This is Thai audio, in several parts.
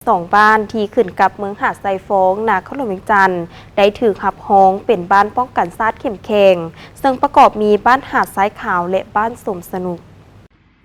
สองบ้านที่ขึ้นกับเมืองหาดไซฟงนาขลมวิจันทร์ได้ถือขับฮ้องเป็นบ้านป้องกันซาดเข็มแข็งซึ่งประกอบมีบ้านหาดซ้ายขาวและบ้านสมสนุก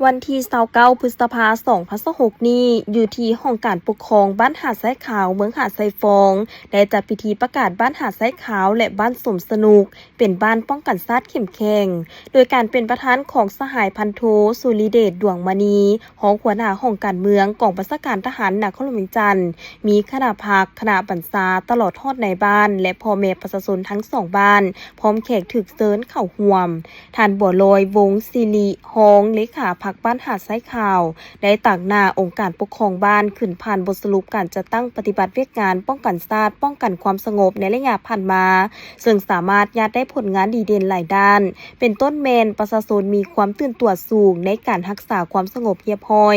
วันที่29พฤษภาคม2026นี้อยู่ที่ห้องการปกครองบ้านหาดซ้ายขาวเมืองหาดไซฟงได้จัดพิธีประกาศบ้านหาดซ้ายขาวและบ้านสมสนุกเป็นบ้านป้องกันซาดเข็มแข็งโดยการเป็นประธานของสหายพันโทสุริเดชดวงมณีห้องหัวหน้าห้องการเมืองกองบัญชาการทหารนาคลมวิจันทร์มีคณะพักคณะบรรษาตลอดทอดในบ้านและพ่อแม่ประชาชนทั้งสองบ้านพร้อมแขกถึกเซินเข่าห่วมท่านบัวลอยวงศิริห้องเลขาพักบ้านหาดซ้ายขาวได้ต่างหน้าองค์การปกครองบ้านขึ้นผ่านบทสรุปการจัดตั้งปฏิบัติเวียกงานป้องกันซาดป้องกันความสงบในระยะผ่านมาซึ่งสามารถยัดได้ผลงานดีเด่นหลายด้านเป็นต้นเมนประชาชนมีความตื่นตัวสูงในการรักษาความสงบเรียบร้อย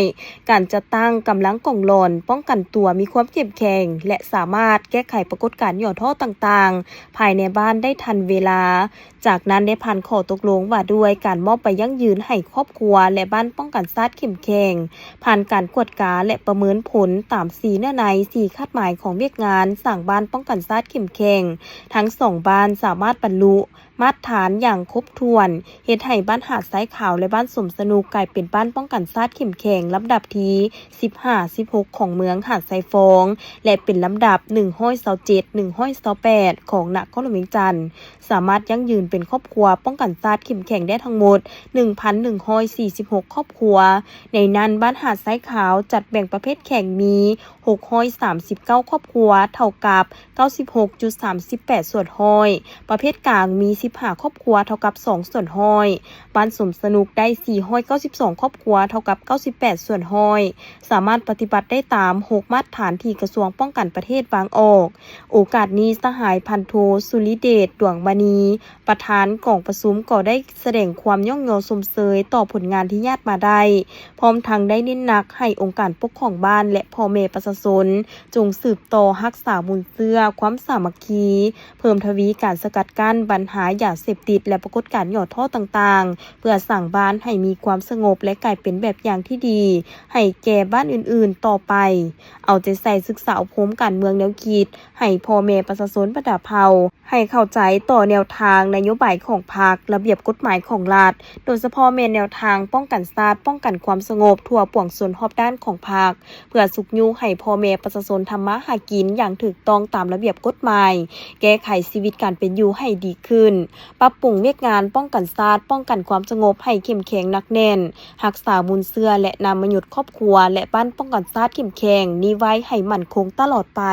การจัดตั้งกำลังกองหลอนป้องกันตัวมีความเข้มแข็งและสามารถแก้ไขปรากฏการณ์หย่อท่อต่างๆภายในบ้านได้ทันเวลาจากนั้นได้ผ่านข้อตกลงว่าด้วยการมอบไปยั่งยืนให้ครอบครัวและบ้านป้องกันซาดเข้มแข็งผ่านการกวดกาและประเมินผลตาม4เนื้อใน4คาดหมายของเวียกงานสร้างบ้านป้องกันซาดเข้มแข็งทั้ง2บ้านสามารถบรรลุมาตรฐานอย่างครบถ้วนเฮ็ดให้บ้านหาดซ้ายขาวและบ้านสมสนุกกลายเป็นบ้านป้องกันซาดเข้มแข็งลำดับที่15-16ของเมืองหาดไซฟงและเป็นลำดับ127 128ของนครหลวงเวียงจันทร์สามารถยั่งยืนเป็นครอบครัวป้องกันซาดเข้มแข็งได้ทั้งหมด 1,146 ครอบครัวในนั้นบ้านหาดซ้ายขาวจัดแบ่งประเภทแข่งมี639ครอบครัวเท่ากับ 96.38 ส่วนห้อยประเภทกลางมี15ครอบครัวเท่ากับ2ส่วนห้อยบ้านสมสนุกได้492ครอบครัวเท่ากับ98ส่วนห้อยสามารถปฏิบัติได้ตาม6มาตรฐานที่กระทรวงป้องกันประเทศวางออกโอกาสนี้สหายพันโทสุริเดชดวงมณีประธานกองประชุมก็ได้แสดงความย่องยอสมเสยต่อผลงานที่ญาติมาได้พร้อมทั้งได้เน้นหนักให้องค์การปกครองบ้านและพ่อแม่ประชาชนจงสืบต่อรักษามูลเสื่อความสามัคคีเพิ่มทวีการสกัดกั้นปัญหายาเสพติดและปรากฏการณ์หย่อท่อต่างๆเพื่อสร้างบ้านให้มีความสงบและกลายเป็นแบบอย่างที่ดีให้แก่บ้านอื่นๆต่อไปเอาใจใส่ศึกษาอบรมการเมืองแนวคิดให้พ่อแม่ประชาชนประดาเผาให้เข้าใจต่อแนวทางนโยบายของพรรคระเบียบกฎหมายของรัฐโดยเฉพาะแนวทางป้องกันซาดป้องกันความสงบทั่วปวงส่วนรอบด้านของพรรคเพื่อสุขยุให้พ่อแม่ประชาชนทำมาหากินอย่างถูกต้องตามระเบียบกฎหมายแก้ไขชีวิตการเป็นอยู่ให้ดีขึ้นปรับปรุงเวียกงานป้องกันซาดป้องกันความสงบให้เข้มแข็งหนักแน่นรักษามูลเสื่อและนำมาหยุดครอบครัวและบ้านป้องกันซาดเข้มแข็งนี้ไว้ให้มั่นคงตลอดไป